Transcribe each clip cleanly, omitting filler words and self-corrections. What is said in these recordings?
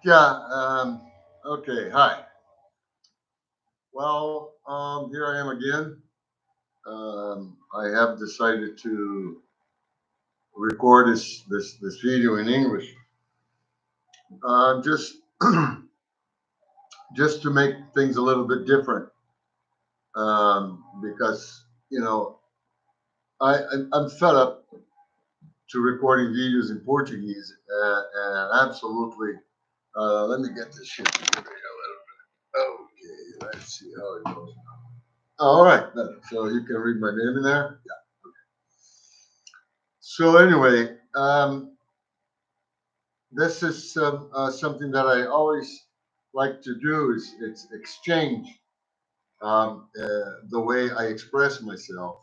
Yeah. Okay. Hi. Well, here I am again. I have decided to record this video in English, just just to make things a little bit different. Because I'm fed up to recording videos in Portuguese, and absolutely. Let me get this shit together here a little bit. Okay. Let's see how it goes. All right. So you can read my name in there. So anyway, this is something that I always like to do is it's exchange the way I express myself,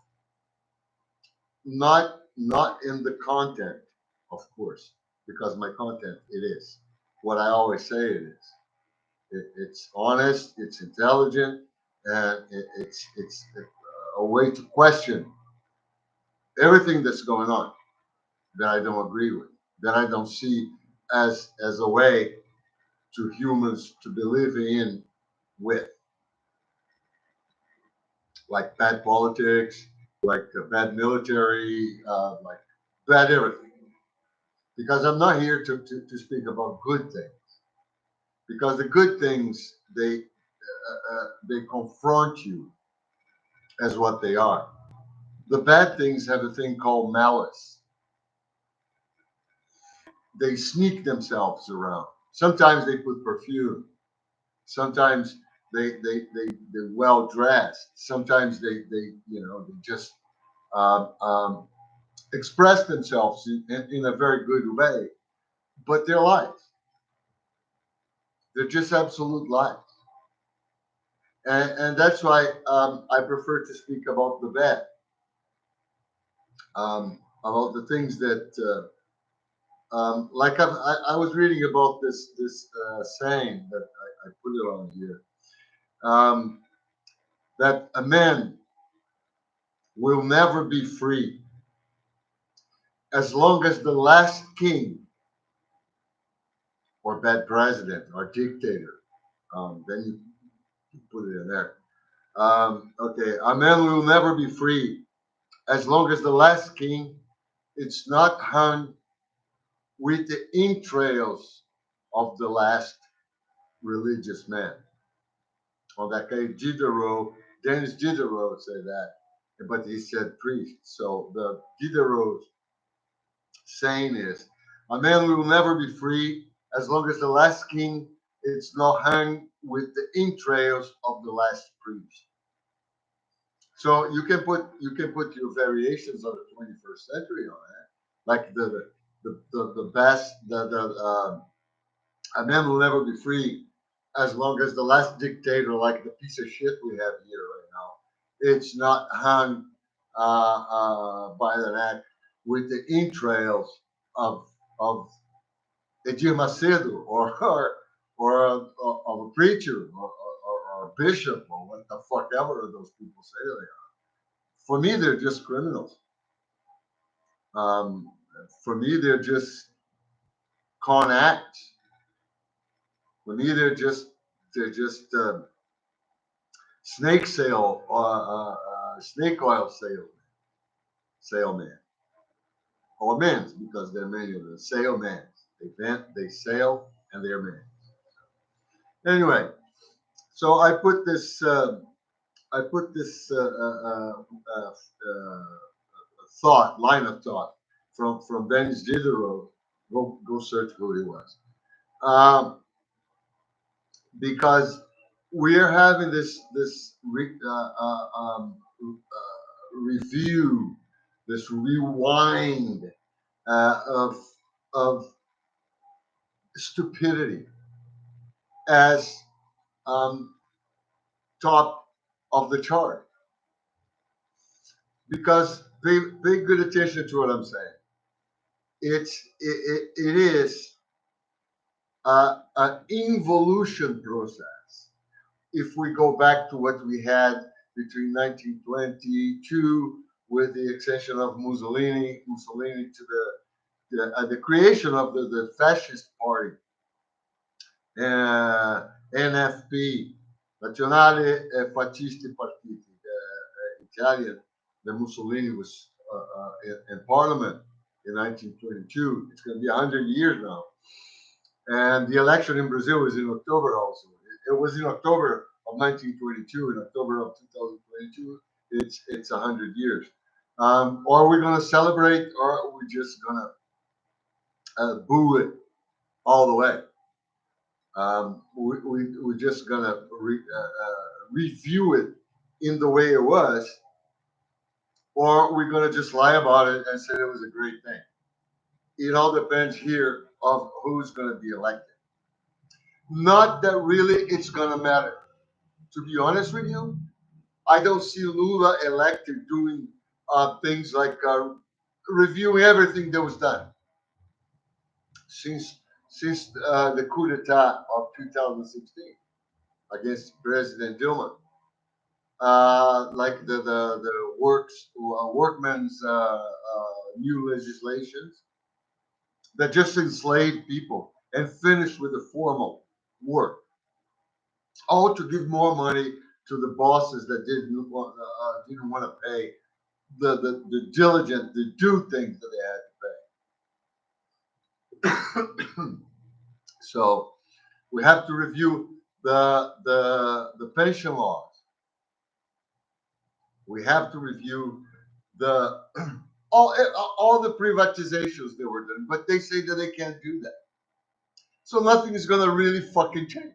not in the content, of course, because my content it is what I always say it is. It's honest, it's intelligent, and it's a way to question everything that's going on that I don't agree with, that I don't see as a way to humans to be living in with, like bad politics, like bad military, like bad everything. Because I'm not here to speak about good things. Because the good things they confront you as what they are. The bad things have a thing called malice. They sneak themselves around. Sometimes they put perfume. Sometimes they're well dressed. Sometimes they just um, um, express themselves in a very good way, but they're lies. They're just absolute lies, and that's why I prefer to speak about the bad, about the things that like I was reading about this saying that I put it on here, um, that a man will never be free as long as the last king or bad president or dictator, then you put it in there. Okay, a man will never be free as long as the last king it's not hung with the entrails of the last religious man. Well, that guy Diderot, Dennis Diderot said that, but he said priest. So the Diderot saying is, a man will never be free as long as the last king is not hung with the entrails of the last priest. So you can put your variations of the 21st century on it, like the best a man will never be free as long as the last dictator, like the piece of shit we have here right now, it's not hung by the neck with the entrails of of Edir Macedo of a preacher or a bishop or what the fuck ever those people say they are. For me, they're just criminals. Um, for me, they're just con acts. For me, they're just snake sale snake oil salesman or men because there are many of them. Salesmen. They vent, they sail, and they're men. Anyway, so I put this thought line of thought from Dennis Diderot. Go search who he was. Um, because we're having review, this rewind uh, of of stupidity as um, top of the chart. Because pay good attention to what I'm saying. It is an involution process. If we go back to what we had between 1922 with the accession of Mussolini to the creation of the fascist party NFP, Nazionale Fascisti Partiti, Italian, that Mussolini was in parliament in 1922. It's going to be 100 years now. And the election in Brazil is in October also. It was in October of 1922. In October of 2022, it's 100 years. Are we going to celebrate, or are we just going to boo it all the way? We're just going to review it in the way it was, or we're going to just lie about it and say it was a great thing. It all depends here of who's going to be elected. Not that really it's going to matter. To be honest with you, I don't see Lula elected doing things like reviewing everything that was done since the coup d'etat of 2016 against President Dilma. Like the workmen's new legislations that just enslaved people and finished with the formal work, all to give more money to the bosses that didn't want to pay the diligent to do things that they had to pay. So we have to review the pension laws. We have to review the all the privatizations that were done, but they say that they can't do that. So nothing is going to really fucking change.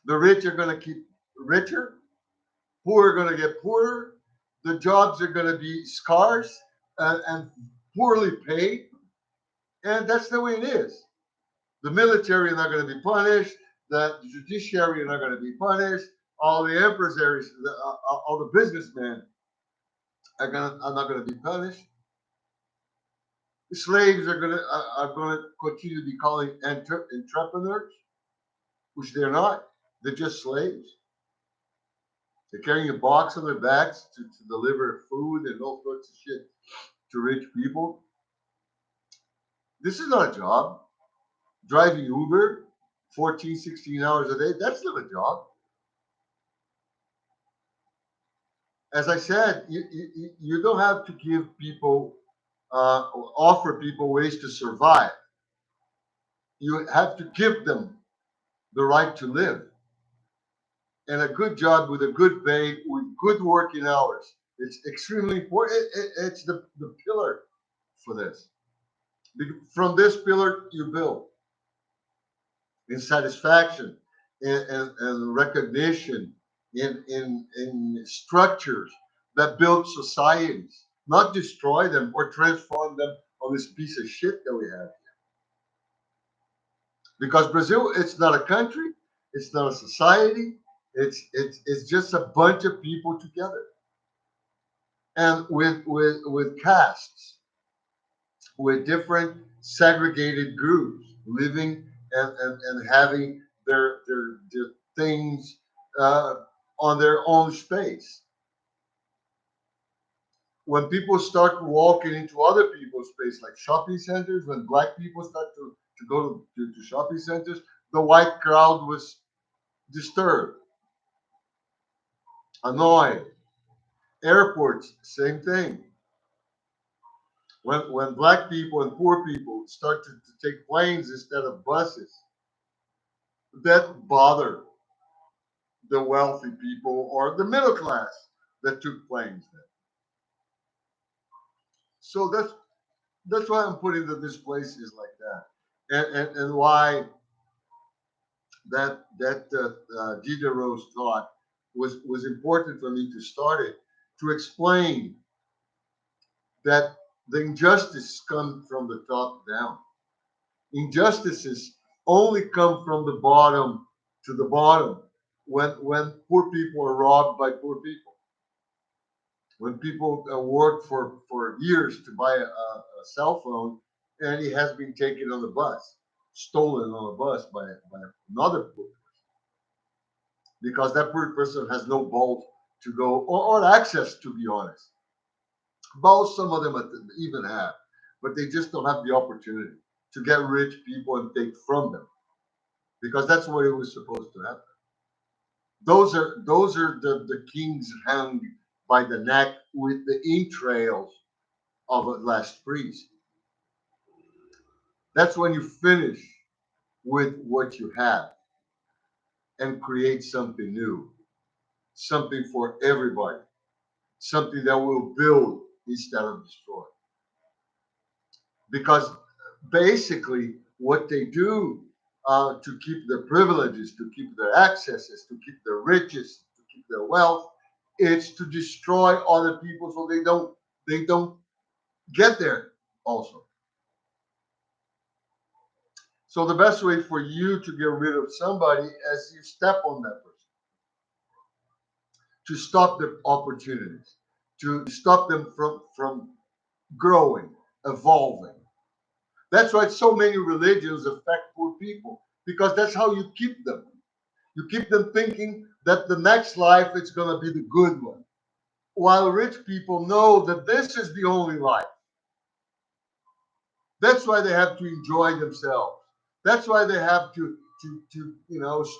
The rich are going to keep richer, poor are going to get poorer, the jobs are going to be scarce and poorly paid, and that's the way it is. The military are not going to be punished, the judiciary are not going to be punished, all the empresaries, all the businessmen are not going to be punished. The slaves are going to continue to be called entrepreneurs, which they're not. They're just slaves. They're carrying a box on their backs to deliver food and all sorts of shit to rich people. This is not a job. Driving Uber 14, 16 hours a day, that's not a job. As I said, you don't have to give people, offer people ways to survive. You have to give them the right to live. And a good job with a good pay, with good working hours. It's extremely important. It's the pillar for this. From this pillar, you build in satisfaction, and recognition, in structures that build societies, not destroy them or transform them on this piece of shit that we have here. Because Brazil, it's not a country, it's not a society, it's just a bunch of people together, and with castes, with different segregated groups living and having their things on their own space. When people start walking into other people's space, like shopping centers, when black people start to go to shopping centers, the white crowd was disturbed, annoyed. Airports, same thing. When black people and poor people start to take planes instead of buses, that bothered the wealthy people or the middle class that took planes then. So that's why I'm putting that this place is like that, and why that Diderot's thought was important for me to start it, to explain that the injustice come from the top down. Injustices only come from the bottom to the bottom when poor people are robbed by poor people. When people work for years to buy a cell phone and it has been taken on the bus, stolen on a bus by another poor person, because that poor person has no balls to go or access, to be honest. Balls, some of them even have, but they just don't have the opportunity to get rich people and take from them. because that's what it was supposed to happen. Those are the kings hung by the neck with the entrails of a last priest. That's when you finish with what you have and create something new, something for everybody, something that will build instead of destroy. Because basically, what they do to keep their privileges, to keep their accesses, to keep their riches, to keep their wealth, is to destroy other people so they don't get there also. So the best way for you to get rid of somebody is you step on that person, to stop the opportunities, to stop them from growing, evolving. That's why so many religions affect poor people, because that's how you keep them. You keep them thinking that the next life is going to be the good one, while rich people know that this is the only life. That's why they have to enjoy themselves. That's why they have to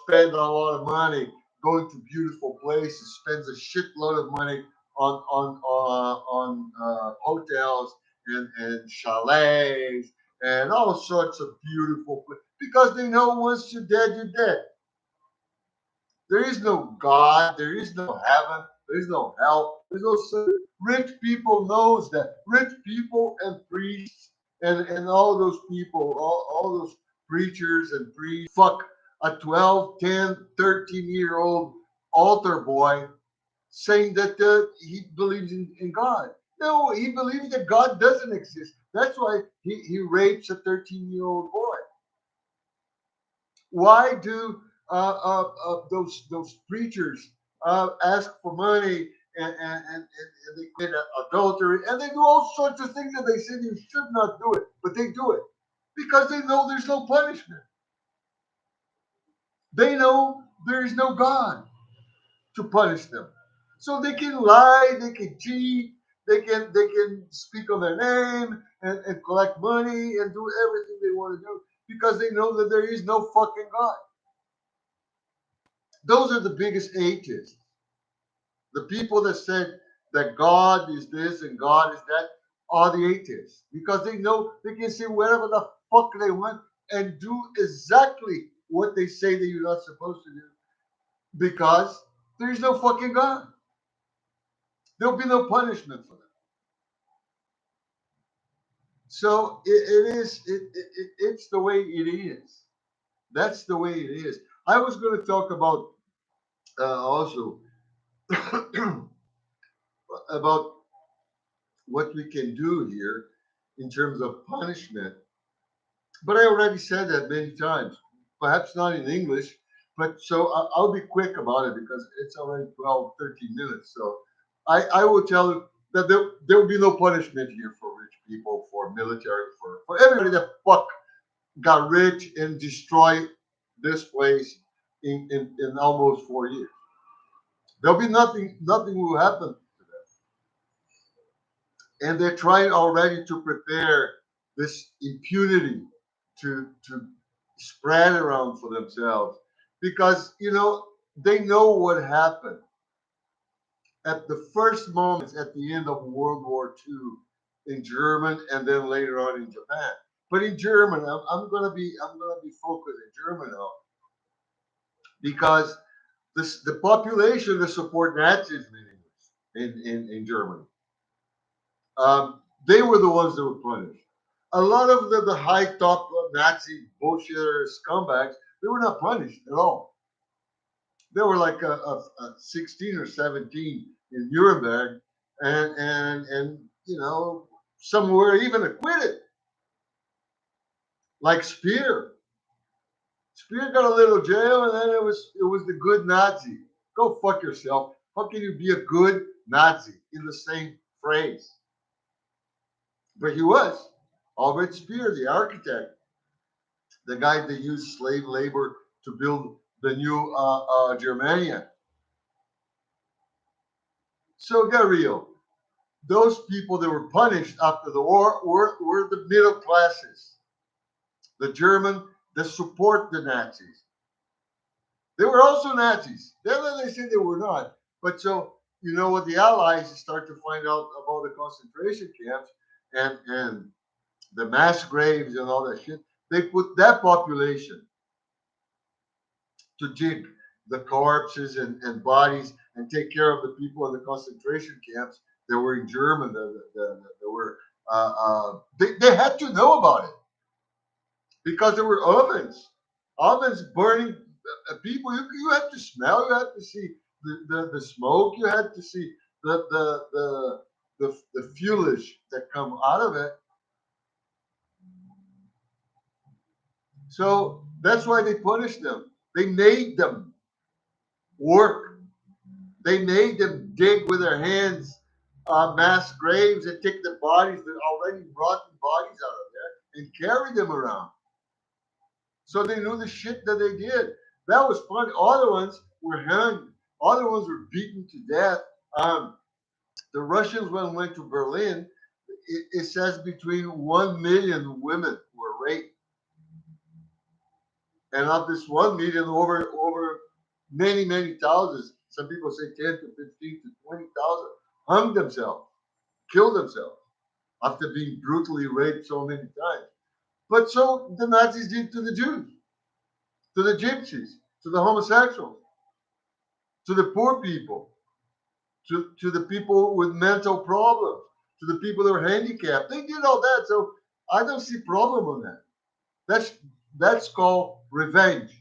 spend a lot of money going to beautiful places, spends a shitload of money on hotels and chalets and all sorts of beautiful places, because they know once you're dead, you're dead. There is no God. There is no heaven. There is no hell. There's no sin. Rich people knows that. Rich people and priests and all those people, all those preachers and priests, fuck a 12, 10, 13-year-old altar boy saying that he believes in God. No, he believes that God doesn't exist. That's why he rapes a 13-year-old boy. Why do those preachers ask for money and they commit adultery and they do all sorts of things that they say you should not do it, but they do it because they know there's no punishment. They know there is no God to punish them, so they can lie, they can cheat, they can speak on their name and collect money and do everything they want to do because they know that there is no fucking God. Those are the biggest atheists. The people that said that God is this and God is that are the atheists because they know they can say whatever the fuck they want and do exactly what they say that you're not supposed to do because there is no fucking God. There'll be no punishment for them. So it's the way it is. That's the way it is. I was going to talk about also about what we can do here in terms of punishment. But I already said that many times, perhaps not in English, but so I'll be quick about it because it's already 12, 13 minutes. So I will tell you that there will be no punishment here for rich people, for military, for everybody that fuck got rich and destroyed this place in almost 4 years. There'll be nothing will happen. And they're trying already to prepare this impunity to spread around for themselves because they know what happened at the first moments at the end of World War II in Germany and then later on in Japan. But in Germany, I'm gonna be focused in Germany now because the population that support Nazis in Germany. They were the ones that were punished. A lot of the high top Nazi bullshitter scumbags, they were not punished at all. They were like a 16 or 17 in Nuremberg, and some were even acquitted, like Speer. Speer got a little jail, and then it was the good Nazi. Go fuck yourself. How can you be a good Nazi in the same phrase? But he was. Albert Speer, the architect, the guy that used slave labor to build the new Germania. So get real. Those people that were punished after the war were the middle classes, the German that support the Nazis. They were also Nazis. Then they say they were not. But so, you know what, the Allies start to find out about the concentration camps and the mass graves and all that shit. They put that population to dig the corpses and bodies and take care of the people in the concentration camps that were in Germany. That were they had to know about it because there were ovens burning people. You had to smell. You had to see the smoke. You had to see the fuelage that come out of it. So that's why they punished them. They made them work. They made them dig with their hands mass graves and take the bodies, the already rotten bodies out of there, and carry them around. So they knew the shit that they did. That was fun. Other ones were hung. Other ones were beaten to death. The Russians, when went to Berlin, it says between 1 million women were raped. And of this 1 million, over many thousands, some people say 10 to 15 to 20,000, hung themselves, killed themselves after being brutally raped so many times. But so the Nazis did to the Jews, to the gypsies, to the homosexuals, to the poor people, to the people with mental problems, to the people that were handicapped. They did all that. So I don't see problem on that. That's called revenge.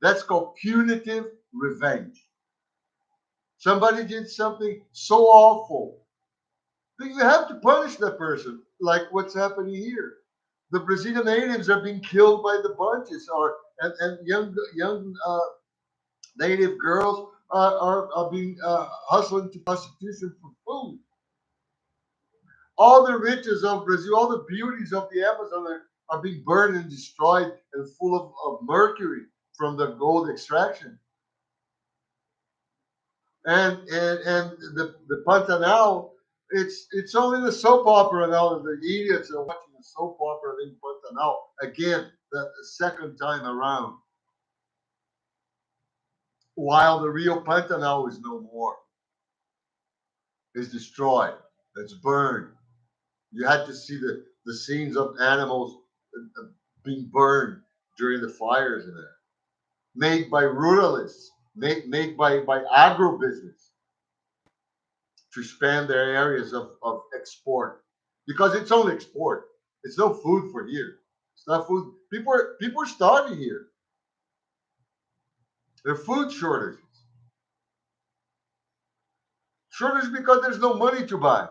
That's called punitive revenge. Somebody did something so awful that you have to punish that person, like what's happening here. The Brazilian natives are being killed by the bunches, and young native girls are being hustled into prostitution for food. All the riches of Brazil, all the beauties of the Amazon are being burned and destroyed and full of mercury from the gold extraction. And the Pantanal, it's only the soap opera now. The idiots are watching the soap opera in Pantanal again, the second time around, while the real Pantanal is no more. It's destroyed. It's burned. You had to see the scenes of animals being burned during the fires in there, made by ruralists, made by agribusiness to expand their areas of export, because it's only export. It's no food for here. It's not food. People are starving here. There are food shortages. Shortage because there's no money to buy.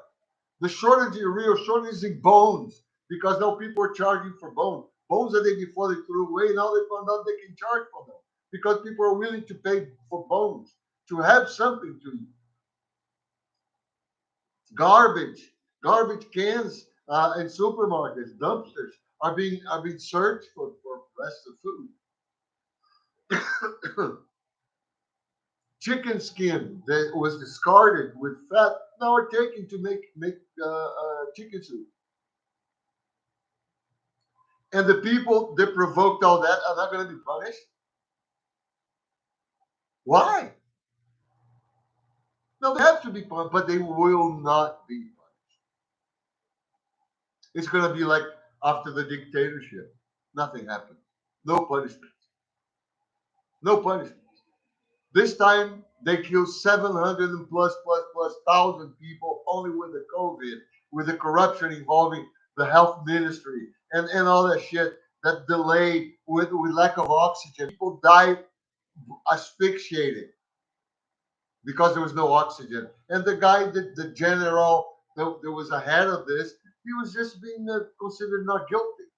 The shortage, the real shortage is in bones, because now people are charging for bones. Bones that they before they threw away, now they found out they can charge for them because people are willing to pay for bones to have something to eat. Garbage cans in supermarkets, dumpsters are being searched for rest of food. Chicken skin that was discarded with fat now are taken to make chicken soup. And the people that provoked all that are not going to be punished. Why? No, they have to be punished, but they will not be punished. It's going to be like after the dictatorship. Nothing happened. No punishment. No punishment. This time they killed 700 and plus thousand people only with the COVID, with the corruption involving the health ministry and all that shit, that delay with lack of oxygen. People died asphyxiated because there was no oxygen. And the guy, the general that was ahead of this, he was just being considered not guilty.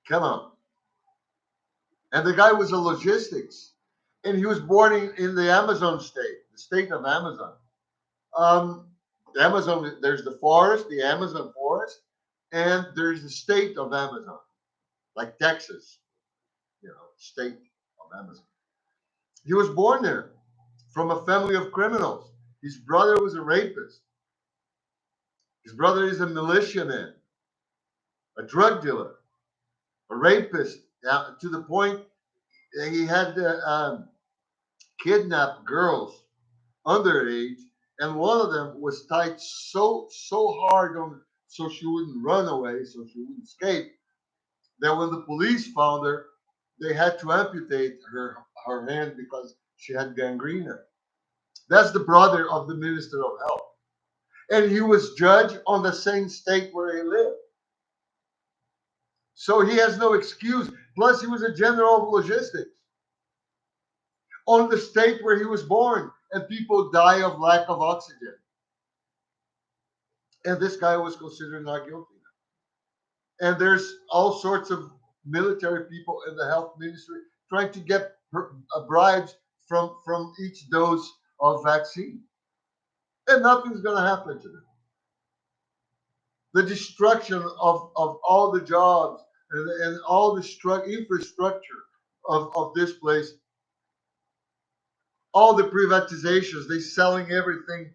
Come on. And the guy was a logistics, and he was born in the Amazon state, the state of Amazon. Um, the Amazon, there's the forest, the Amazon forest, and there's the state of Amazon, like Texas, state of Amazon. He was born there from a family of criminals. His brother was a rapist. His brother is a militiaman, a drug dealer. a rapist, to the point that he had kidnapped girls underage, and one of them was tied so hard on so she wouldn't run away, so she wouldn't escape, that when the police found her, they had to amputate her hand because she had gangrene. That's the brother of the Minister of Health. And he was judged on the same state where he lived. So he has no excuse. Plus, he was a general of logistics on the state where he was born, and people die of lack of oxygen. And this guy was considered not guilty. And there's all sorts of military people in the health ministry trying to get bribes from each dose of vaccine. And nothing's going to happen to them. The destruction of all the jobs and all the infrastructure of this place, all the privatizations, they're selling everything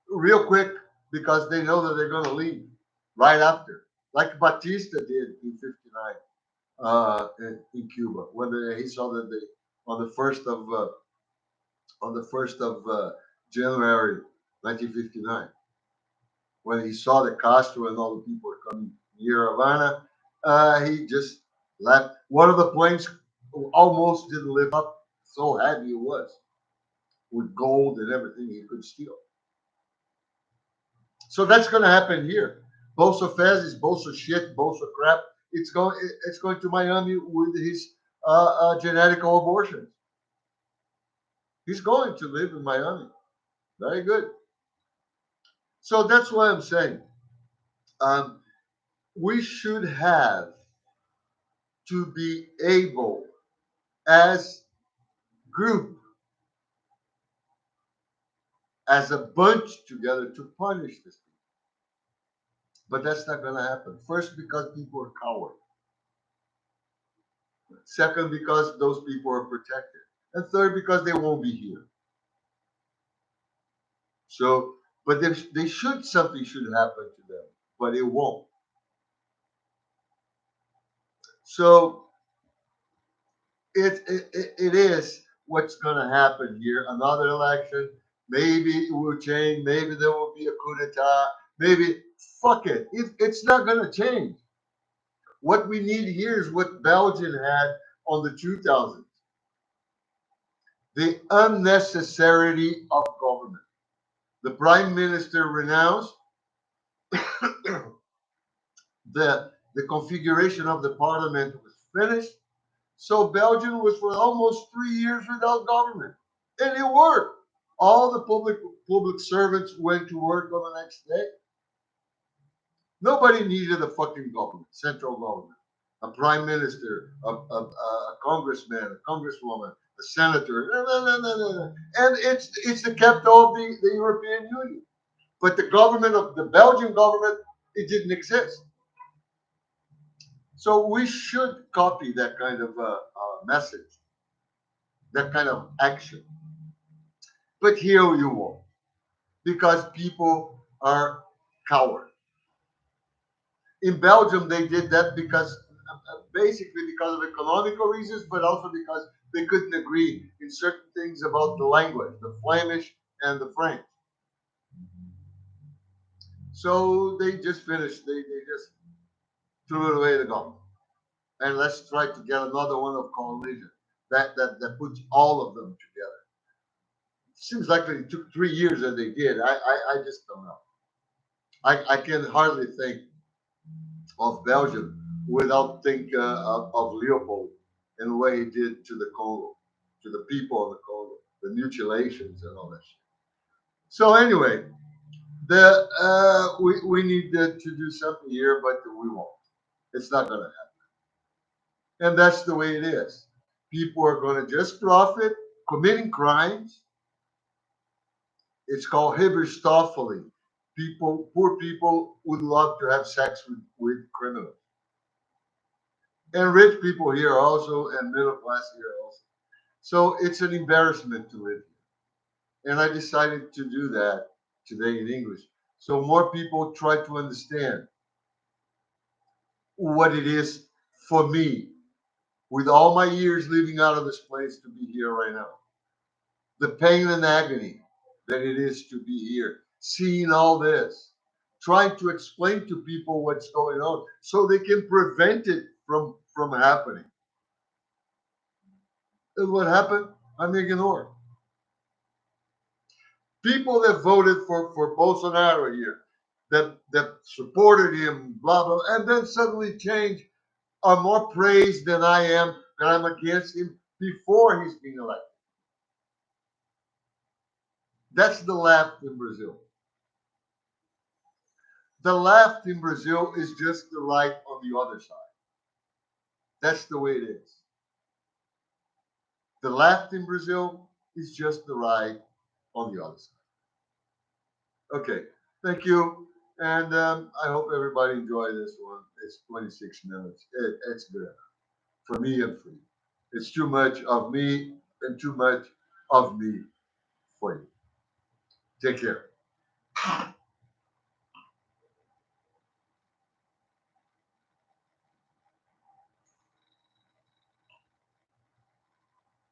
real quick because they know that they're going to leave right after, like Batista did in '59 in Cuba when he saw that they on the first of January 1959, when he saw the Castro and all the people were coming near Havana, he just left. One of the planes almost didn't live up, so heavy it was, with gold and everything he could steal. So that's going to happen here. Bosa Fezes, Bosa shit, Bosa crap. It's going to Miami with his genetical abortions. He's going to live in Miami. Very good. So that's why I'm saying we should have to be able, as group, as a bunch together, to punish this people. But that's not going to happen. First, because people are cowards. Second, because those people are protected. And third, because they won't be here. So, but something should happen to them, but it won't. So it is what's going to happen here. Another election, maybe it will change. Maybe there will be a coup d'etat. Maybe, fuck it. It's not going to change. What we need here is what Belgium had on the 2000s. The unnecessity of government. The prime minister renounced. The configuration of the parliament was finished. So Belgium was for almost 3 years without government. And it worked. All the public servants went to work on the next day. Nobody needed a fucking government, central government, a prime minister, a congressman, a congresswoman, a senator. And it's the capital of the European Union. But the government of the Belgian government, it didn't exist. So we should copy that kind of message, that kind of action. But here you won't, because people are cowards. In Belgium, they did that because basically because of economical reasons, but also because they couldn't agree in certain things about the language, the Flemish and the French. So they just finished. They just threw it away the government. And let's try to get another one of coalition that puts all of them together. Seems like it took 3 years that they did. I just don't know. I can hardly think of Belgium without thinking of Leopold and what he did to the Congo, to the people of the Congo, the mutilations and all that shit. So anyway, we need to do something here, but we won't. It's not going to happen. And that's the way it is. People are going to just profit, committing crimes. It's called hybristophily. Poor people would love to have sex with criminals. And rich people here also, and middle class here also. So it's an embarrassment to live here. And I decided to do that today in English. So more people try to understand what it is for me, with all my years living out of this place, to be here right now. The pain and agony that it is to be here, seeing all this, trying to explain to people what's going on so they can prevent it from happening. And what happened? I'm ignored. People that voted for Bolsonaro here, that supported him, blah, blah, and then suddenly change, are more praised than I am, that I'm against him before he's being elected. That's the left in Brazil. The left in Brazil is just the right on the other side. That's the way it is. The left in Brazil is just the right on the other side. Okay, thank you. And I hope everybody enjoyed this one. It's 26 minutes. It's good enough for me and for you. It's too much of me and too much of me for you. Take care.